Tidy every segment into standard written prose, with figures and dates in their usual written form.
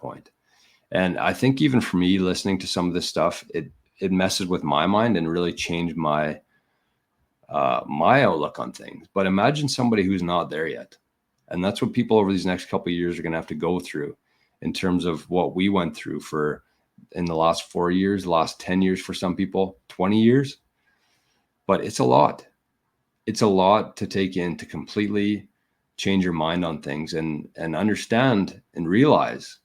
point. And I think even for me, listening to some of this stuff, it messes with my mind and really changed my my outlook on things. But imagine somebody who's not there yet. And that's what people over these next couple of years are going to have to go through in terms of what we went through in the last 4 years, the last 10 years for some people, 20 years. But it's a lot. It's a lot to take in, to completely change your mind on things and understand and realize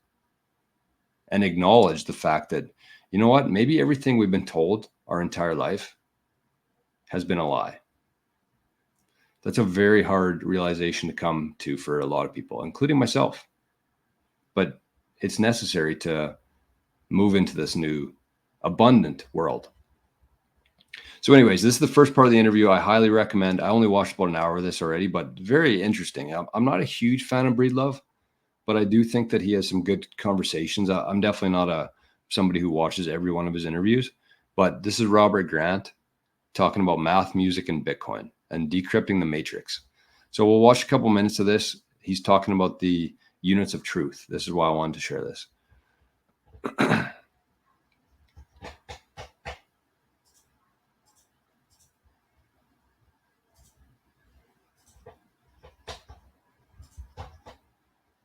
and acknowledge the fact that, you know what, maybe everything we've been told our entire life has been a lie. That's a very hard realization to come to for a lot of people, including myself. But it's necessary to move into this new abundant world. So anyways, this is the first part of the interview. I highly recommend. I only watched about an hour of this already, but very interesting. I'm not a huge fan of Breedlove, but I do think that he has some good conversations. I'm definitely not somebody who watches every one of his interviews, but this is Robert Grant talking about math, music, and Bitcoin and decrypting the matrix. So we'll watch a couple minutes of this. He's talking about the units of truth. This is why I wanted to share this.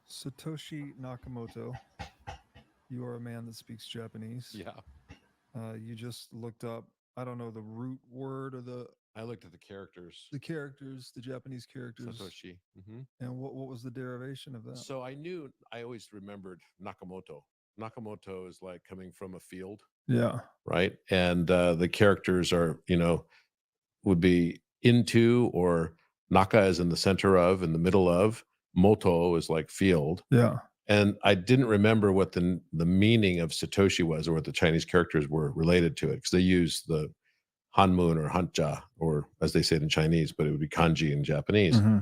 Satoshi Nakamoto, you are a man that speaks Japanese. Yeah. You just looked up, I don't know, the root word or I looked at the characters. The Japanese characters. Satoshi. Mm-hmm. And what was the derivation of that? So I always remembered Nakamoto. Nakamoto is like coming from a field. Yeah. Right. And the characters are, would be into, or Naka is in the center of, in the middle of. Moto is like field. Yeah. And I didn't remember what the meaning of Satoshi was, or what the Chinese characters were related to it, because they use the Hanmun or Hanja, or as they say it in Chinese, but it would be kanji in Japanese. Mm-hmm.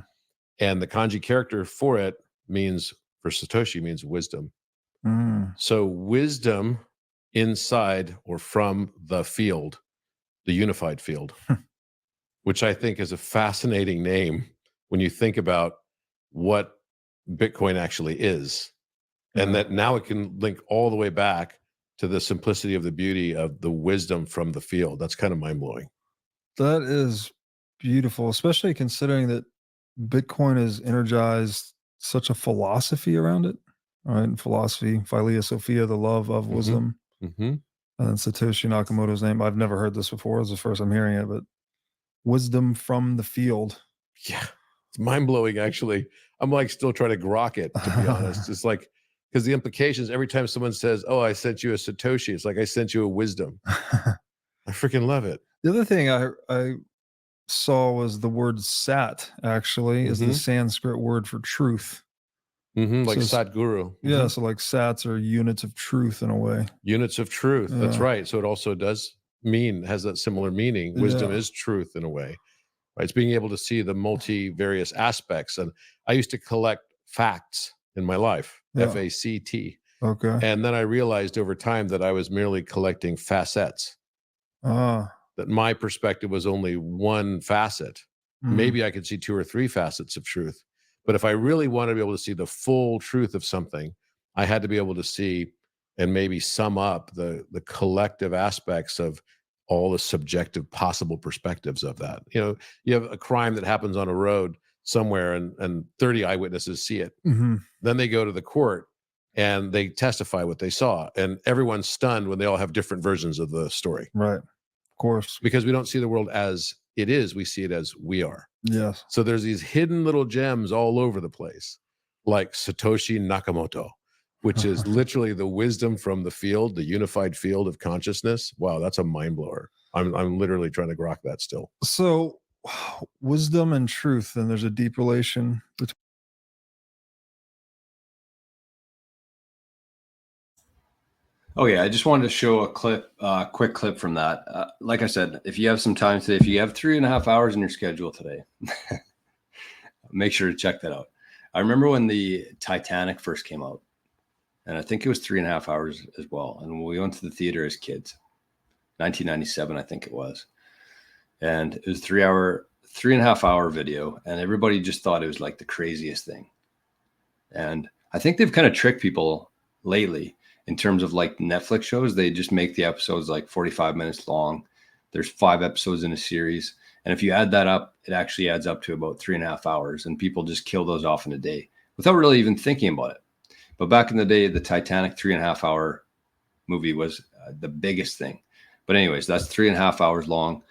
And the kanji character for it for Satoshi means wisdom. Mm. So wisdom inside or from the field, the unified field, which I think is a fascinating name when you think about what Bitcoin actually is. And that now it can link all the way back to the simplicity of the beauty of the wisdom from the field. That's kind of mind-blowing. That is beautiful, especially considering that Bitcoin has energized such a philosophy around it, right? And philosophy, Philia Sophia, the love of wisdom. Mm-hmm. And Satoshi Nakamoto's name, I've never heard this before. It's the first I'm hearing it, but wisdom from the field. Yeah, it's mind-blowing, actually. I'm like still trying to grok it, to be honest. It's like, because the implications, every time someone says, oh, I sent you a Satoshi, it's like I sent you a wisdom. I freaking love it. The other thing I saw was the word sat, actually, is the Sanskrit word for truth. Like Sadhguru. Yeah, so like sats are units of truth in a way. Units of truth, that's right. So it also has that similar meaning. Wisdom is truth in a way. Right? It's being able to see the various aspects. And I used to collect facts in my life, FACT. Okay. And then I realized over time that I was merely collecting facets. That my perspective was only one facet. Maybe I could see 2 or 3 facets of truth. But if I really want to be able to see the full truth of something, I had to be able to see and maybe sum up the collective aspects of all the subjective possible perspectives of that. You have a crime that happens on a road somewhere and 30 eyewitnesses see it. Then they go to the court and they testify what they saw. And everyone's stunned when they all have different versions of the story. Right. Of course. Because we don't see the world as it is. We see it as we are. Yes. So there's these hidden little gems all over the place, like Satoshi Nakamoto, which is literally the wisdom from the field, the unified field of consciousness. Wow, that's a mind blower. I'm literally trying to grok that still. So wisdom and truth, and there's a deep relation between. Oh yeah, I just wanted to show a quick clip from that. Like I said, if you have some time today, if you have 3.5 hours in your schedule today, make sure to check that out. I remember when the Titanic first came out, and I think it was 3.5 hours as well. And we went to the theater as kids, 1997, I think it was. And it was 3.5 hour video, and everybody just thought it was like the craziest thing. And I think they've kind of tricked people lately in terms of like Netflix shows. They just make the episodes like 45 minutes long. There's 5 episodes in a series. And if you add that up, it actually adds up to about 3.5 hours. And people just kill those off in a day without really even thinking about it. But back in the day, the Titanic 3.5 hour movie was the biggest thing. But anyways, that's 3.5 hours long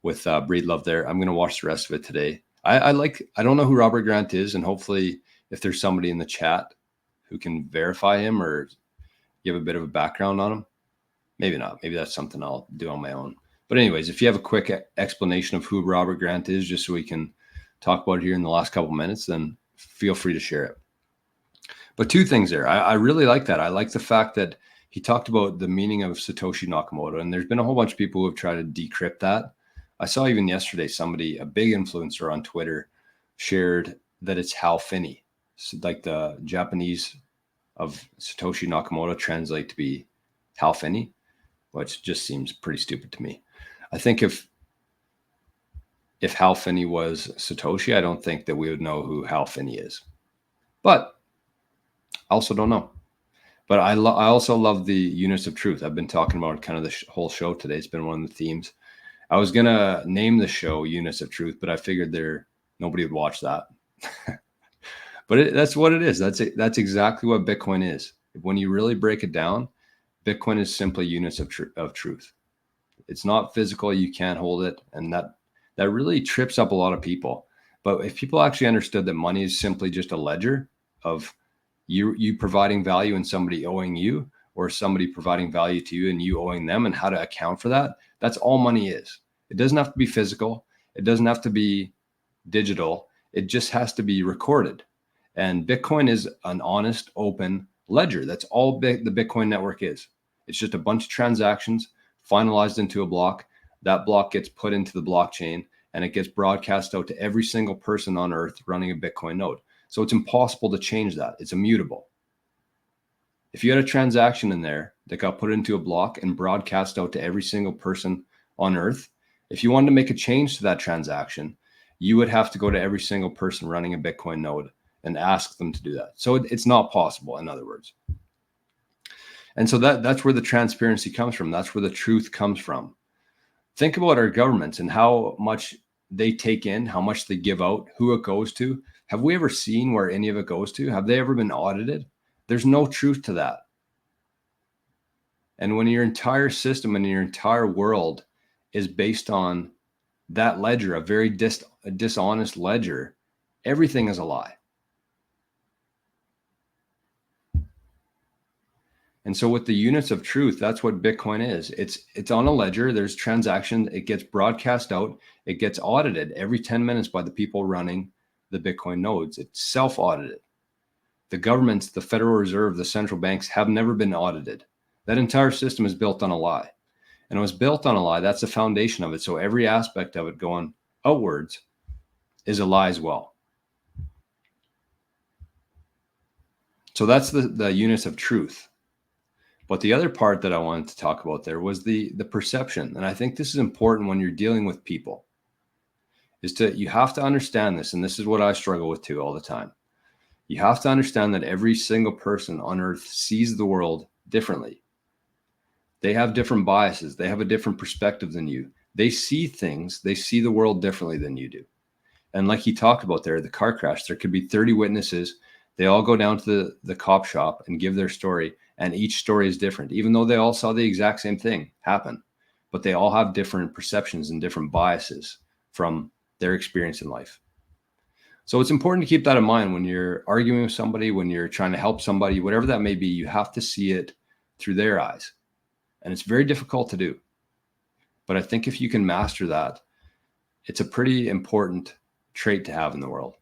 with Breed Love there. I'm going to watch the rest of it today. I don't know who Robert Grant is. And hopefully if there's somebody in the chat who can verify him or give a bit of a background on him, maybe not. Maybe that's something I'll do on my own. But anyways, if you have a quick explanation of who Robert Grant is, just so we can talk about it here in the last couple of minutes, then feel free to share it. But 2 things there. I really like that. I like the fact that he talked about the meaning of Satoshi Nakamoto, and there's been a whole bunch of people who have tried to decrypt that. I saw even yesterday somebody, a big influencer on Twitter, shared that it's Hal Finney. So like the Japanese of Satoshi Nakamoto translate to be Hal Finney, which just seems pretty stupid to me. I think if Hal Finney was Satoshi, I don't think that we would know who Hal Finney is. But I also don't know. But I also love the units of truth. I've been talking about kind of the whole show today. It's been one of the themes. I was going to name the show Units of Truth, but I figured nobody would watch that. But that's what it is. That's exactly what Bitcoin is. When you really break it down, Bitcoin is simply units of truth. It's not physical. You can't hold it. And that really trips up a lot of people. But if people actually understood that money is simply just a ledger of you providing value and somebody owing you, or somebody providing value to you and you owing them, and how to account for that, that's all money is. It doesn't have to be physical. It doesn't have to be digital. It just has to be recorded. And Bitcoin is an honest, open ledger. That's all the Bitcoin network is. It's just a bunch of transactions finalized into a block. That block gets put into the blockchain and it gets broadcast out to every single person on earth running a Bitcoin node. So it's impossible to change that. It's immutable. If you had a transaction in there that got put into a block and broadcast out to every single person on earth, if you wanted to make a change to that transaction, you would have to go to every single person running a Bitcoin node and ask them to do that. So it's not possible, in other words. And so that's where the transparency comes from. That's where the truth comes from. Think about our governments and how much they take in, how much they give out, who it goes to. Have we ever seen where any of it goes to? Have they ever been audited? There's no truth to that. And when your entire system and your entire world is based on that ledger, a very dishonest ledger, everything is a lie. And so with the units of truth, that's what Bitcoin is. It's on a ledger. There's transactions. It gets broadcast out. It gets audited every 10 minutes by the people running the Bitcoin nodes. It's self-audited. The governments, the Federal Reserve, the central banks have never been audited. That entire system is built on a lie. And it was built on a lie. That's the foundation of it. So every aspect of it going outwards is a lie as well. So that's the units of truth. But the other part that I wanted to talk about there was the perception. And I think this is important when you're dealing with people, you have to understand this. And this is what I struggle with too all the time. You have to understand that every single person on earth sees the world differently. They have different biases. They have a different perspective than you. They see things, they see the world differently than you do. And like he talked about there, the car crash, there could be 30 witnesses. They all go down to the cop shop and give their story. And each story is different, even though they all saw the exact same thing happen. But they all have different perceptions and different biases from their experience in life. So it's important to keep that in mind when you're arguing with somebody, when you're trying to help somebody, whatever that may be. You have to see it through their eyes. And it's very difficult to do. But I think if you can master that, it's a pretty important trait to have in the world.